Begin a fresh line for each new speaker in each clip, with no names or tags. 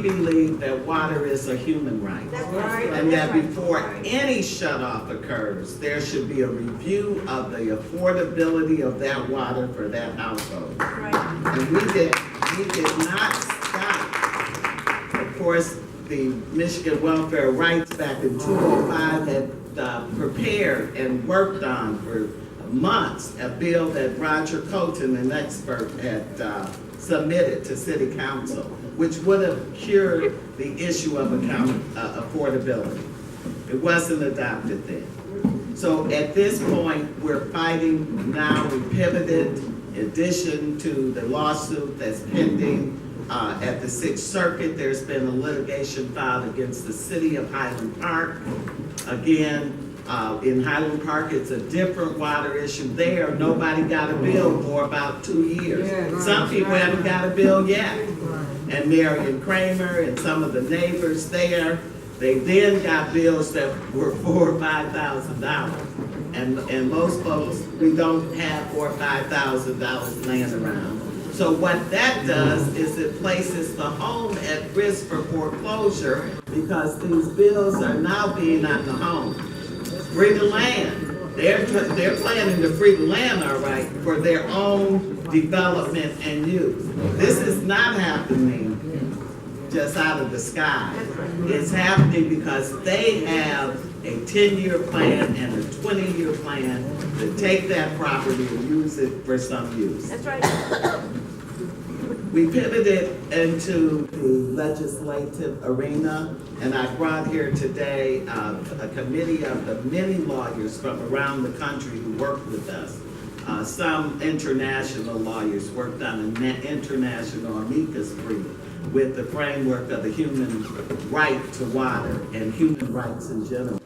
believe that water is a human right.
That's right.
And that
That's
before
right.
any shut-off occurs, there should be a review of the affordability of that water for that household.
Right.
And we did not stop. Of course, the Michigan Welfare Rights back in 2005 had prepared and worked on for months a bill that Roger Colton, an expert, had submitted to City Council, which would have cured the issue of affordability. It wasn't adopted then. So at this point, we're fighting now. We pivoted in addition to the lawsuit that's pending at the Sixth Circuit. There's been a litigation filed against the city of Highland Park. Again, in Highland Park, it's a different water issue there. Nobody got a bill for about 2 years.
Yeah,
Some people haven't got a bill yet. And Marion Kramer and some of the neighbors there, they then got bills that were $4,000 or $5,000. And most folks, we don't have $4,000 or $5,000 laying around. So what that does is it places the home at risk for foreclosure because these bills are now being on the home. Free the land. They're planning to free the land, all right, for their own development and use. This is not happening just out of the sky. It's happening because they have a 10-year plan and a 20-year plan to take that property and use it for some use.
That's right.
We pivoted into the legislative arena, and I brought here today a committee of the many lawyers from around the country who worked with us. Some international lawyers worked on an international amicus brief with the framework of the human right to water and human rights in general.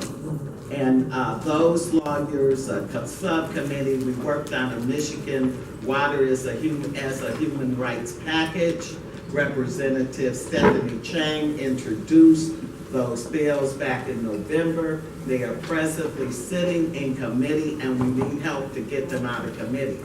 And those lawyers, a subcommittee, we worked on a Michigan Water as a Human Rights package. Representative Stephanie Chang introduced those bills back in November. They are presently sitting in committee and we need help to get them out of committee.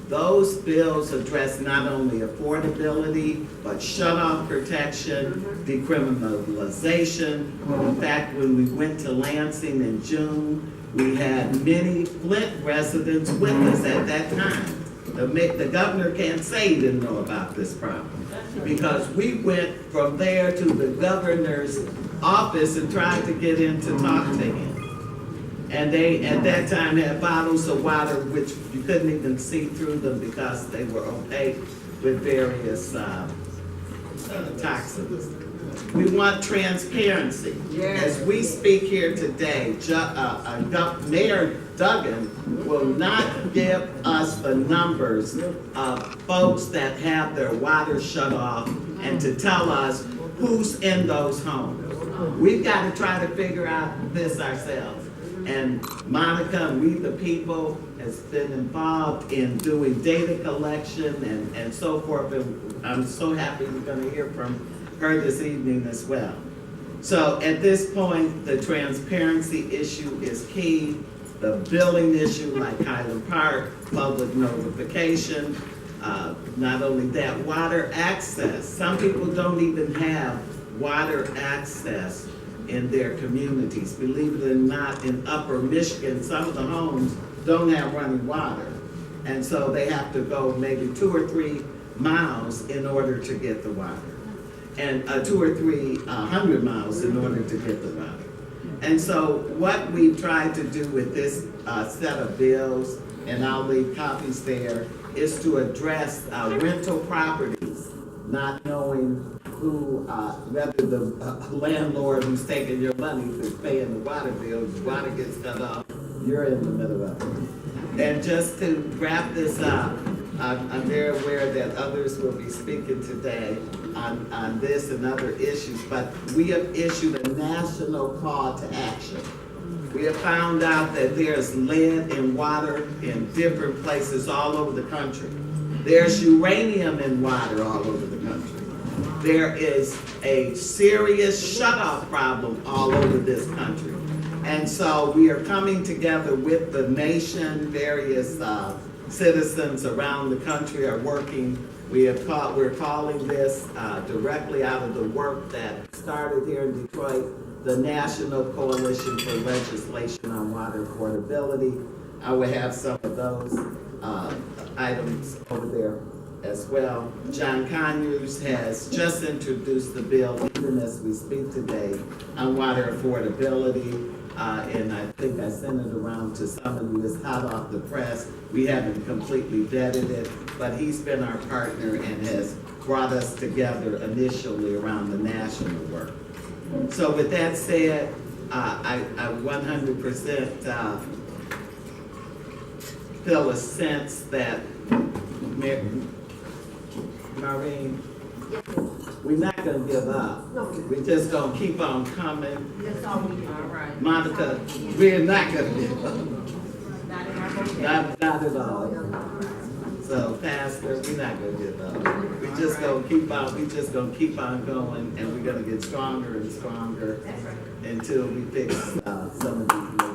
Those bills address not only affordability, but shut-off protection, decriminalization. In fact, when we went to Lansing in June, we had many Flint residents with us at that time. The governor can't say he didn't know about this problem, because we went from there to the governor's office and tried to get in to talk to him. And they, at that time, had bottles of water which you couldn't even see through them because they were opaque with various toxins. We want transparency. As we speak here today, Mayor Duggan will not give us the numbers of folks that have their water shut off and to tell us who's in those homes. We've got to try to figure out this ourselves. And Monica and We the People has been involved in doing data collection and so forth. And I'm so happy we're going to hear from her this evening as well. So at this point, the transparency issue is key. The billing issue, like Highland Park, public notification, not only that, water access. Some people don't even have water access in their communities. Believe it or not, in Upper Michigan, some of the homes don't have running water. And so they have to go maybe 2 or 3 miles in order to get the water. And 200 or 300 miles in order to get the water. And so what we've tried to do with this set of bills, and I'll leave copies there, is to address rental properties, not knowing who, whether the landlord who's taking your money is paying the water bill, the water gets cut off, you're in the middle of it. And just to wrap this up, I'm very aware that others will be speaking today on this and other issues, but we have issued a national call to action. We have found out that there's lead in water in different places all over the country. There's uranium in water all over the country. There is a serious shut-off problem all over this country. And so we are coming together with the nation. Various citizens around the country are working We're calling this directly out of the work that started here in Detroit, the National Coalition for Legislation on Water Affordability. I will have some of those items over there as well. John Conyers has just introduced the bill, even as we speak today, on water affordability. And I think I sent it around to some of you. It's hot off the press. We haven't completely vetted it, but he's been our partner and has brought us together initially around the national work. So with that said, I 100% feel a sense that, Maureen, we're not gonna give up. We're just gonna keep on coming.
That's all we do. All right.
Monica, we're not gonna give up.
Not in our vocabulary.
Not at all. So, Pastor, we're not gonna give up. We're just gonna keep on, we're just gonna keep on going, and we're gonna get stronger and stronger
That's right.
until we fix some of these